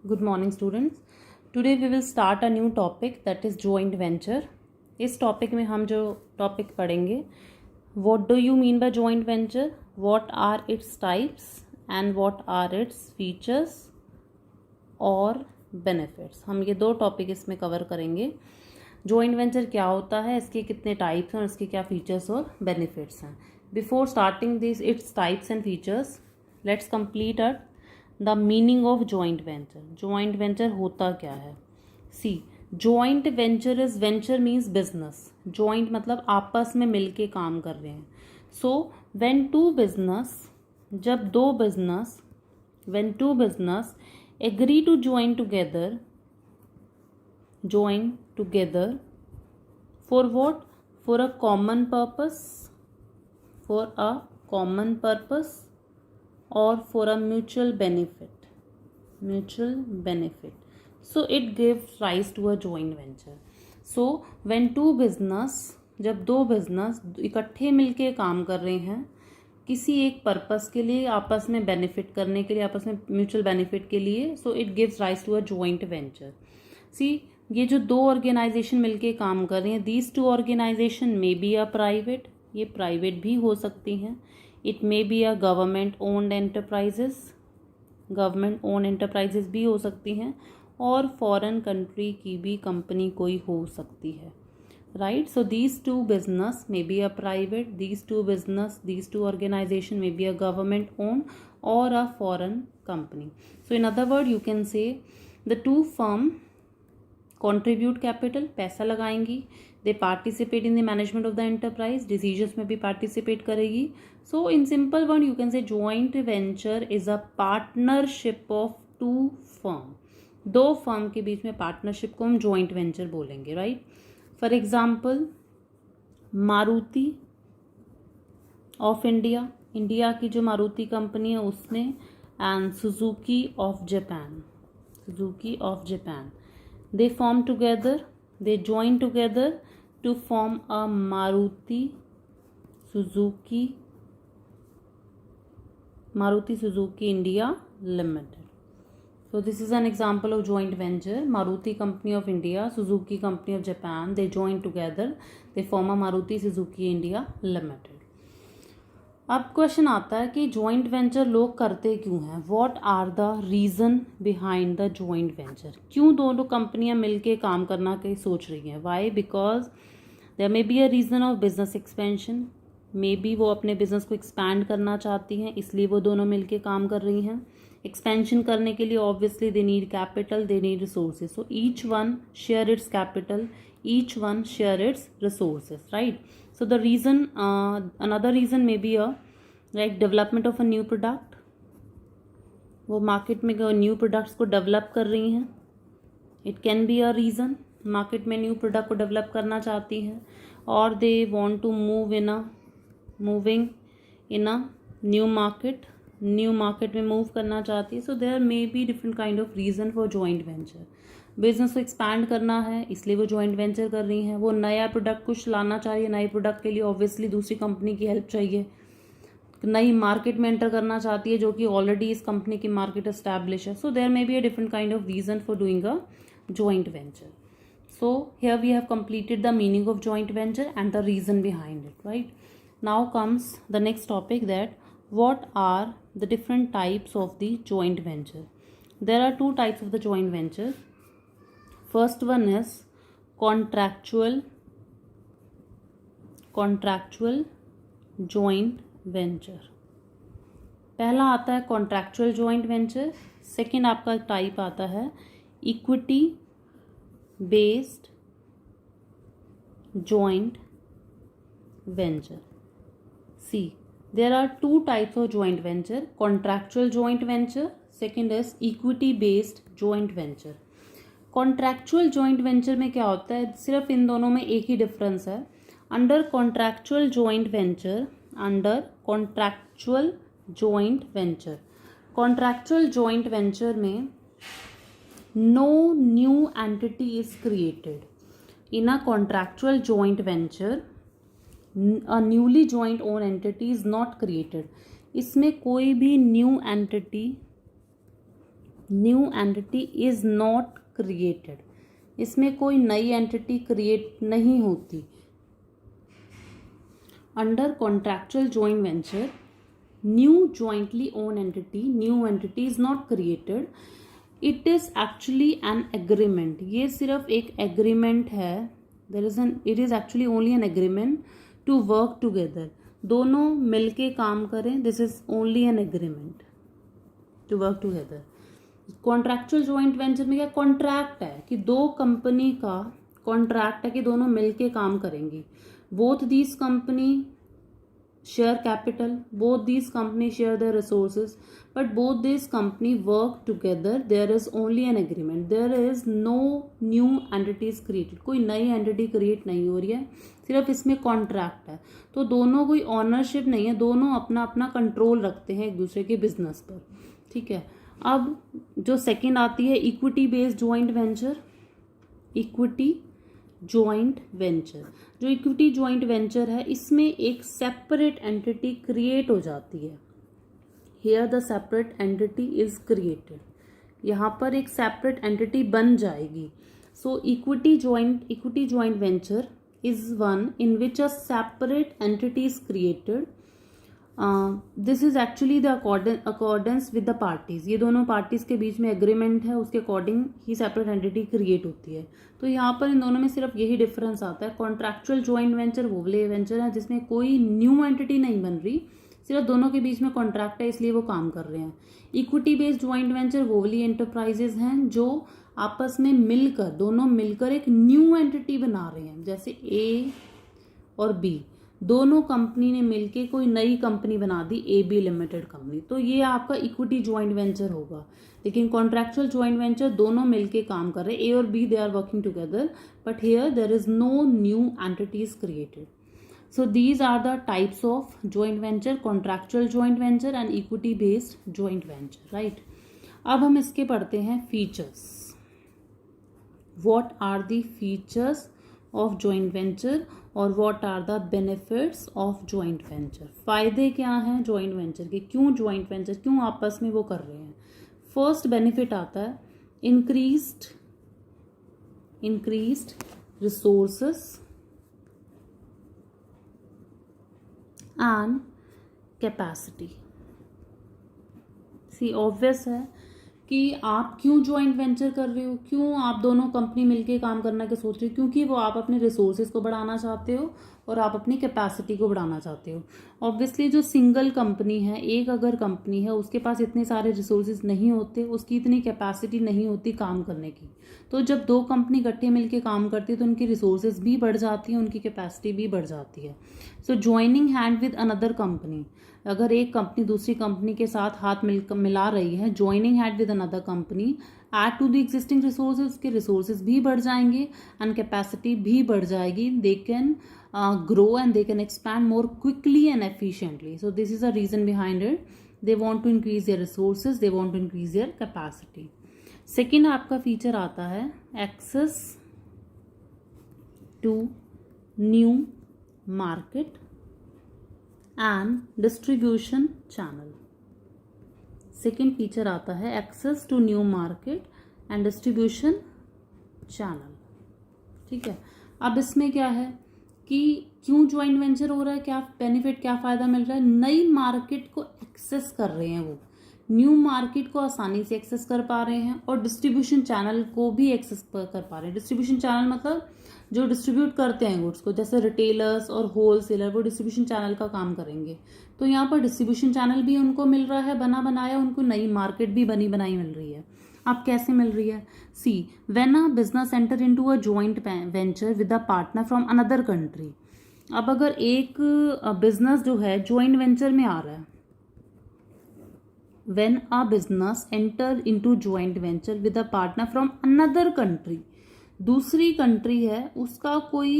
Good morning students. Today we will start a new topic that is joint venture. इस topic में हम जो topic पढ़ेंगे, what do you mean by joint venture, what are its types and what are its features और benefits. हम ये दो topic इसमें कवर करेंगे. जॉइंट वेंचर क्या होता है, इसके कितने टाइप्स हैं और इसके क्या फीचर्स और बेनिफिट्स हैं. Before starting this its types and features, let's complete at the meaning of joint venture. Joint venture होता क्या है. See, joint venture is, venture means business. Joint मतलब आपस में मिलके काम कर रहे हैं. सो व्हेन टू बिजनेस, जब दो business, when two business agree to join together for what, for a common purpose, or for a mutual benefit. So it gives rise to a joint venture. So when two business, जब दो business इकट्ठे मिलके काम कर रहे हैं किसी एक पर्पस के लिए, आपस में बेनिफिट करने के लिए, आपस में म्यूचुअल बेनिफिट के लिए, so it gives rise to a joint venture. See, ये जो दो ऑर्गेनाइजेशन मिलके काम कर रही हैं, these two organisation may be a private, ये प्राइवेट भी हो सकती हैं. It may be a government owned enterprises भी हो सकती हैं, और फॉरेन कंट्री की भी कंपनी कोई हो सकती है. Right, so these two business may be a private, these two organization may be a government owned or a foreign company. So in other word you can say the two firm contribute capital, पैसा लगाएंगी, they participate in the management of the enterprise, decisions में भी participate करेगी. So in simple word you can say joint venture is a partnership of two firm. दो firm के बीच में partnership को हम joint venture बोलेंगे. right. For example, Maruti of India, India की जो मारुति कंपनी है उसने, and Suzuki of Japan, they form together, they join together to form a Maruti Suzuki India Limited. So this is an example of joint venture. Maruti company of India, Suzuki company of Japan, they join together, they form a Maruti Suzuki India Limited. अब question आता है कि joint venture लोग करते क्यों हैं. What are the reason behind the joint venture. क्यों दोनों कंपनियां मिलके काम करना के सोच रही हैं. Why, because there may be a reason of business expansion. May be वो अपने बिजनेस को एक्सपैंड करना चाहती हैं, इसलिए वो दोनों मिलके काम कर रही हैं. एक्सपेंशन करने के लिए obviously they need capital, they need resources. So each one share its capital, each one share its resources. Right. So the reason, another reason may be a like development of a new product. वो market में new products को develop कर रही हैं. It can be a reason, market में new product को develop करना चाहती हैं, और they want to moving in a new market में मूव करना चाहती है. So there may be different kind of reason for joint venture. Business को एक्सपैंड करना है इसलिए वो जॉइंट वेंचर कर रही हैं. वो नया प्रोडक्ट कुछ लाना चाहिए, नए प्रोडक्ट के लिए ऑब्वियसली दूसरी कंपनी की हेल्प चाहिए. नई मार्केट में एंटर करना चाहती है जो कि ऑलरेडी इस कंपनी की मार्केट एस्टैब्लिश है. So there may be a different kind of reason for doing a joint venture. So here we have completed the meaning of joint venture and the reason behind it. Right. Now comes the next topic, that what are the different types of the joint venture. There are two types of the joint venture. First one is contractual joint venture. पहला आता है contractual joint venture. Second आपका type आता है equity based joint venture. See, there are two types of joint venture. Contractual joint venture, second is equity based joint venture. Contractual joint venture में क्या होता है, सिर्फ इन दोनों में एक ही डिफरेंस है. अंडर contractual joint venture में no new entity is created. In a contractual joint venture, a newly joint owned entity is not created. इसमें कोई भी new entity new entity is not created, इसमें कोई नई एंटिटी क्रिएट नहीं होती। Under contractual joint venture new jointly owned entity, new entity is not created, it is actually an agreement, ये सिर्फ एक एग्रीमेंट है, it is actually only an agreement to work together, दोनों मिलके काम करें, this is only an agreement to work together. Contractual joint venture में क्या कॉन्ट्रैक्ट है कि दो कंपनी का कॉन्ट्रैक्ट है कि दोनों मिलके काम करेंगी, both these company share capital, both these companies share their resources, but both these company work together, there is only an agreement, there is no new entities created, कोई नई एंटिटी क्रिएट नहीं हो रही है, सिर्फ इसमें कॉन्ट्रैक्ट है, तो दोनों कोई ऑनरशिप नहीं है, दोनों अपना अपना कंट्रोल रखते हैं एक दूसरे के बिजनेस पर, ठीक है। अब जो सेकंड आती है equity based joint venture, equity joint venture, जो इक्विटी जॉइंट वेंचर है इसमें एक सेपरेट एंटिटी क्रिएट हो जाती है, here the separate entity is created, यहाँ पर एक सेपरेट एंटिटी बन जाएगी। So equity joint venture is one in which a separate entity is created, this is actually the accordance with the parties, ये दोनों पार्टीज के बीच में एग्रीमेंट है, उसके अकॉर्डिंग ही सेपरेट एंटिटी क्रिएट होती है। तो यहाँ पर इन दोनों में सिर्फ यही डिफरेंस आता है, कॉन्ट्रैक्चुअल जॉइंट वेंचर वो वाले वेंचर है जिसमें कोई न्यू एंटिटी नहीं बन रही, सिर्फ दोनों के बीच में कॉन्ट्रैक्ट है इसलिए वो काम कर रहे हैं। इक्विटी बेस्ड जॉइंट वेंचर वो वाली एंटरप्राइजेज हैं जो आपस में मिलकर, दोनों मिलकर एक न्यू एंटिटी बना रहे हैं, जैसे ए और बी, दोनों कंपनी ने मिलके कोई नई कंपनी बना दी, ए बी लिमिटेड कंपनी, तो ये आपका इक्विटी जॉइंट वेंचर होगा। लेकिन कॉन्ट्रैक्चुअल जॉइंट वेंचर दोनों मिलके काम कर रहे हैं, ए और B they are working together, but here there is no new entities created. So these are the types of joint venture, contractual joint venture and equity based joint venture, right. अब हम इसके पढ़ते हैं features, what are the features of joint venture और what are the benefits of joint venture, फायदे क्या हैं joint venture के, क्यों जॉइंट वेंचर, क्यों आपस में वो कर रहे हैं। फर्स्ट बेनिफिट आता है increased resources and capacity. See obvious है कि आप क्यों जॉइंट वेंचर कर रहे हो, क्यों आप दोनों कंपनी मिलके काम करना के सोच रहे हो, क्योंकि वो आप अपने रिसोर्सेज को बढ़ाना चाहते हो और आप अपनी कैपेसिटी को बढ़ाना चाहते हो। ऑब्वियसली जो सिंगल कंपनी है, एक अगर कंपनी है, उसके पास इतने सारे रिसोर्सेज नहीं होते, उसकी इतनी कैपेसिटी नहीं होती काम करने की, तो जब दो कंपनी इकट्ठे मिलके काम करती है तो उनकी रिसोर्सेज भी बढ़ जाती है, उनकी कैपेसिटी भी बढ़ जाती है। So joining hand with another company, अगर एक कंपनी दूसरी कंपनी के साथ हाथ मिला रही है, joining hand with another company, add to the existing resources, उसके रिसोर्सेज भी बढ़ जाएंगे एंड कैपेसिटी भी बढ़ जाएगी, they can grow and they can expand more quickly and efficiently. So this is the reason behind it, they want to increase their resources, they want to increase their capacity. Second आपका feature आता है access to new market and distribution channel. Second feature आता है access to new market and distribution channel, ठीक है। अब इसमें क्या है कि क्यों ज्वाइंट वेंचर हो रहा है, क्या बेनिफिट, क्या फ़ायदा मिल रहा है, नई मार्केट को एक्सेस कर रहे हैं, वो न्यू मार्केट को आसानी से एक्सेस कर पा रहे हैं और डिस्ट्रीब्यूशन चैनल को भी एक्सेस कर पा रहे हैं। डिस्ट्रीब्यूशन चैनल मतलब जो डिस्ट्रीब्यूट करते हैं गुड्स को, जैसे रिटेलर्स और होलसेलर, वो डिस्ट्रीब्यूशन चैनल का काम करेंगे। तो यहाँ पर डिस्ट्रीब्यूशन चैनल भी उनको मिल रहा है बना बनाया, उनको नई मार्केट भी बनी बनाई मिल रही है। अब कैसे मिल रही है, see when a business enter into a joint venture with a partner from another country. अब अगर एक बिजनेस जो है जॉइंट वेंचर में आ रहा है, when a business enter into joint venture with a partner from another country, दूसरी country है, उसका कोई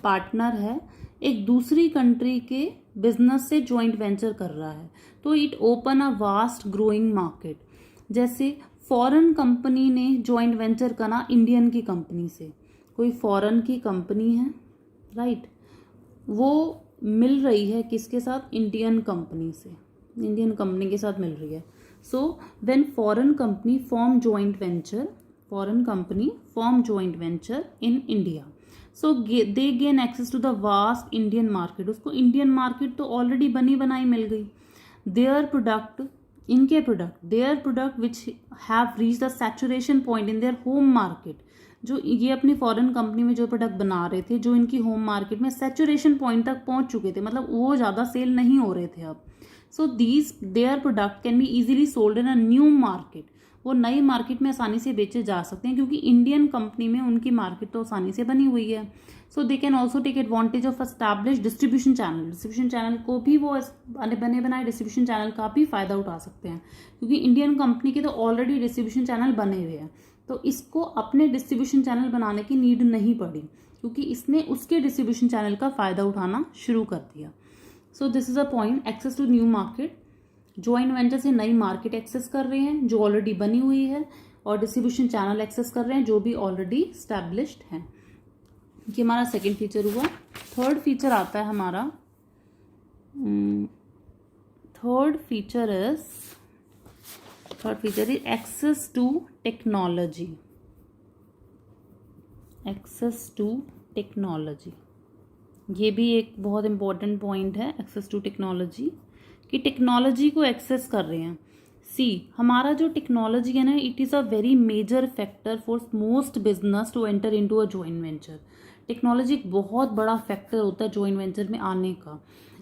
पार्टनर है, एक दूसरी कंट्री के बिजनेस से जॉइंट वेंचर कर रहा है, तो it open a vast growing market. जैसे फॉरेन कंपनी ने जॉइंट वेंचर करा इंडियन की कंपनी से, कोई फॉरेन की कंपनी है, राइट, वो मिल रही है किसके साथ, इंडियन कंपनी से, इंडियन कंपनी के साथ मिल रही है। So when foreign company form joint venture in India, so they gain access to the vast Indian market. उसको इंडियन मार्केट तो ऑलरेडी बनी बनाई मिल गई. their product which have reached the saturation point in their home market, जो ये अपनी foreign company में जो प्रोडक्ट बना रहे थे, जो इनकी होम मार्केट में सैचुरेशन पॉइंट तक पहुंच चुके थे, मतलब वो ज़्यादा सेल नहीं हो रहे थे अब. So their product can be easily sold in a new market. वो नई मार्केट में आसानी से बेचे जा सकते हैं क्योंकि इंडियन कंपनी में उनकी मार्केट तो आसानी से बनी हुई है. So they can also take advantage of establish distribution channel को भी वो बने बनाए डिस्ट्रीब्यूशन चैनल का भी फायदा उठा सकते हैं क्योंकि इंडियन कंपनी के तो ऑलरेडी डिस्ट्रीब्यूशन चैनल बने हुए हैं. तो इसको अपने डिस्ट्रीब्यूशन चैनल बनाने की नीड नहीं पड़ी क्योंकि इसने उसके डिस्ट्रीब्यूशन चैनल का फायदा उठाना शुरू कर दिया. So this is a point. Access to new market, joint venture से नई मार्केट एक्सेस कर रहे हैं जो ऑलरेडी बनी हुई है, और डिस्ट्रीब्यूशन चैनल एक्सेस कर रहे हैं जो भी ऑलरेडी स्टैब्लिश्ड है. ये हमारा सेकेंड फीचर हुआ. थर्ड फीचर आता है हमारा, third feature is access to technology. ये भी एक बहुत इंपॉर्टेंट पॉइंट है, एक्सेस टू टेक्नोलॉजी, कि टेक्नोलॉजी को एक्सेस कर रहे हैं. हमारा जो टेक्नोलॉजी है ना, it is a very major factor for most business to enter into a joint venture. Technology एक बहुत बड़ा फैक्टर होता है जॉइंट वेंचर में आने का.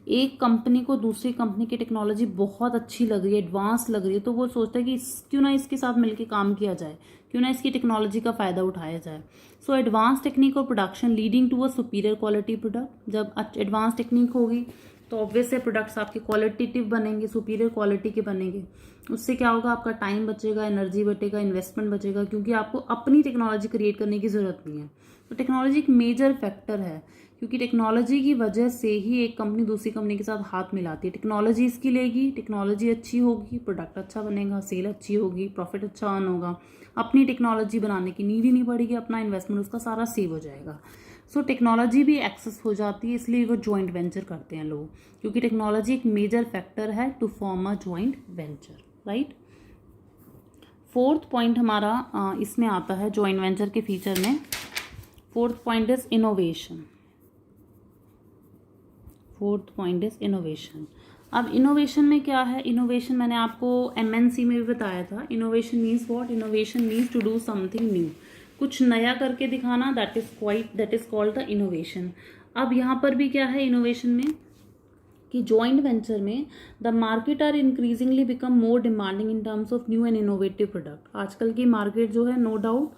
एक कंपनी को दूसरी कंपनी की टेक्नोलॉजी बहुत अच्छी लग रही है, एडवांस लग रही है, तो वो सोचता है कि क्यों ना इसके साथ मिलकर काम किया जाए, क्यों ना इसकी टेक्नोलॉजी का फ़ायदा उठाया जाए. सो एडवांस टेक्निक और production leading to a superior quality product. जब एडवांस टेक्निक होगी तो ऑब्वियस है प्रोडक्ट्स आपके क्वालिटेटिव बनेंगे, सुपीरियर क्वालिटी के बनेंगे. उससे क्या होगा, आपका टाइम बचेगा, एनर्जी बचेगा, इन्वेस्टमेंट बचेगा, क्योंकि आपको अपनी टेक्नोलॉजी क्रिएट करने की ज़रूरत नहीं है. तो टेक्नोलॉजी एक मेजर फैक्टर है क्योंकि टेक्नोलॉजी की वजह से ही एक कंपनी दूसरी कंपनी के साथ हाथ मिलाती है. टेक्नोलॉजी इसकी लेगी, टेक्नोलॉजी अच्छी होगी, प्रोडक्ट अच्छा बनेगा, सेल अच्छी होगी, प्रॉफिट अच्छा अर्न होगा. अपनी टेक्नोलॉजी बनाने की नीड ही नहीं पड़ेगी, अपना इन्वेस्टमेंट उसका सारा सेव हो जाएगा. सो टेक्नोलॉजी भी एक्सेस हो जाती है, इसलिए वो जॉइंट वेंचर करते हैं लोग, क्योंकि टेक्नोलॉजी एक मेजर फैक्टर है to form a joint venture. Right. Fourth point हमारा इसमें आता है जॉइंट वेंचर के फीचर में. Fourth point is innovation. अब इनोवेशन में क्या है, इनोवेशन मैंने आपको MNC में भी बताया था. Innovation means what? Innovation means to do something new, कुछ नया करके दिखाना. That is called the innovation. अब यहाँ पर भी क्या है इनोवेशन में, कि जॉइंट वेंचर में the market are increasingly become more demanding in terms of new and innovative product. आजकल की मार्केट जो है, नो डाउट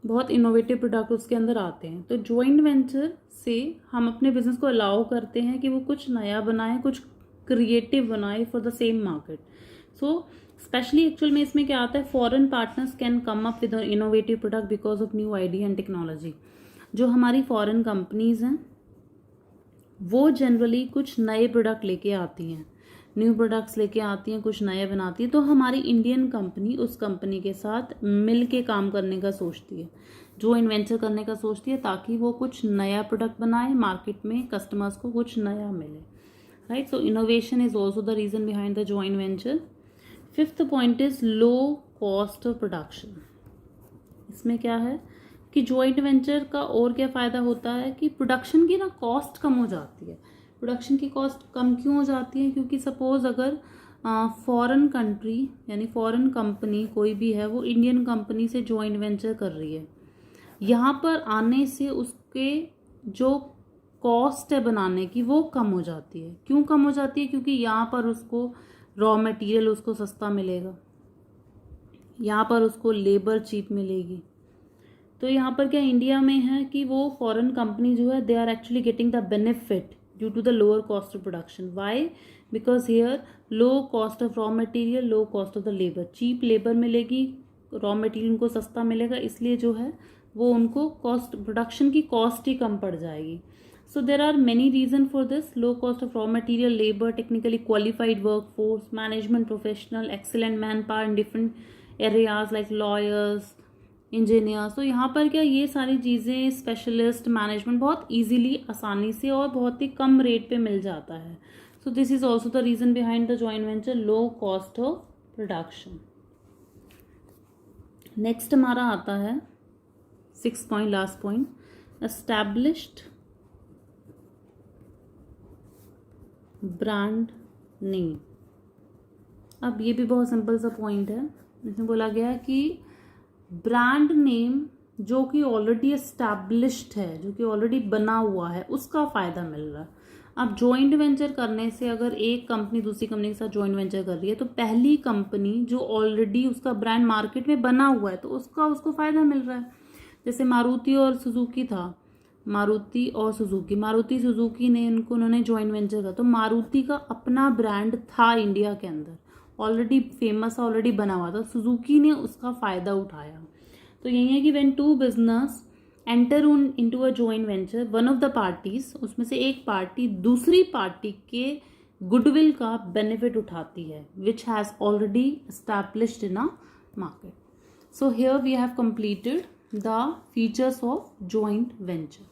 बहुत इनोवेटिव प्रोडक्ट उसके अंदर आते हैं. तो जॉइंट वेंचर से हम अपने बिजनेस को अलाउ करते हैं कि वो कुछ नया बनाए, कुछ क्रिएटिव बनाए for the same market. So specially actual में इसमें क्या आता है, foreign partners can come up with innovative product because of new idea and technology. जो हमारी फॉरेन कंपनीज हैं वो जनरली कुछ नए प्रोडक्ट लेके आती हैं, न्यू प्रोडक्ट्स लेके आती हैं, कुछ नए बनाती है. तो हमारी इंडियन कंपनी उस कंपनी के साथ मिल के काम करने का सोचती है, जो इन्वेंचर करने का सोचती है, ताकि वो कुछ नया प्रोडक्ट बनाए, मार्केट में कस्टमर्स को कुछ नया मिले. Right. So innovation is also the reason behind the joint venture. Fifth point is low cost of production. इसमें क्या है कि जॉइंट वेंचर का और क्या फ़ायदा होता है कि प्रोडक्शन की ना कॉस्ट कम हो जाती है. प्रोडक्शन की कॉस्ट कम क्यों हो जाती है? क्योंकि सपोज अगर फॉरेन कंट्री यानी फॉरेन कंपनी कोई भी है, वो इंडियन कंपनी से जॉइंट वेंचर कर रही है, यहाँ पर आने से उसके जो कॉस्ट है बनाने की वो कम हो जाती है. क्यों कम हो जाती है? क्योंकि यहाँ पर उसको रॉ मटेरियल उसको सस्ता मिलेगा, यहाँ पर उसको लेबर चीप मिलेगी. तो यहाँ पर क्या इंडिया में है कि वो फॉरेन कंपनी जो है, they are actually getting the benefit due to the lower cost of production. Why? Because here low cost of raw material, low cost of the labour, cheap labour मिलेगी, raw material उनको सस्ता मिलेगा, इसलिए जो है वो उनको कॉस्ट, प्रोडक्शन की कॉस्ट ही कम पड़ जाएगी. So there are many reason for this. Low cost of raw material, labour, technically qualified work force, management professional, excellent man power in different areas like lawyers, engineers. तो यहाँ पर क्या ये सारी चीज़ें, स्पेशलिस्ट, मैनेजमेंट बहुत इजीली, आसानी से और बहुत ही कम रेट पे मिल जाता है. So this is also the reason behind the joint venture, low cost of production. Next हमारा आता है 6 point, last point, established brand name. अब ये भी बहुत सिंपल सा पॉइंट है। इसमें बोला गया है कि ब्रांड नेम जो कि ऑलरेडी एस्टैब्लिश्ड है, जो कि ऑलरेडी बना हुआ है, उसका फायदा मिल रहा है। अब जॉइंट वेंचर करने से अगर एक कंपनी दूसरी कंपनी के साथ जॉइंट वेंचर कर रही है तो पहली कंपनी जो ऑलरेडी उसका ब्रांड मार्केट में बना हुआ है तो उसको फायदा मिल रहा है। जैसे मारुति और सुजुकी था, मारुति सुजुकी ने उन्होंने जॉइंट वेंचर किया तो मारुति का अपना ब्रांड था इंडिया के अंदर, ऑलरेडी फेमस, ऑलरेडी बना हुआ था, सुजुकी ने उसका फायदा उठाया। तो यही है कि when two business enter into a joint venture, one of the parties, उसमें से एक पार्टी दूसरी पार्टी के गुडविल का बेनिफिट उठाती है which has already established in a market. So here we have completed the features of joint venture.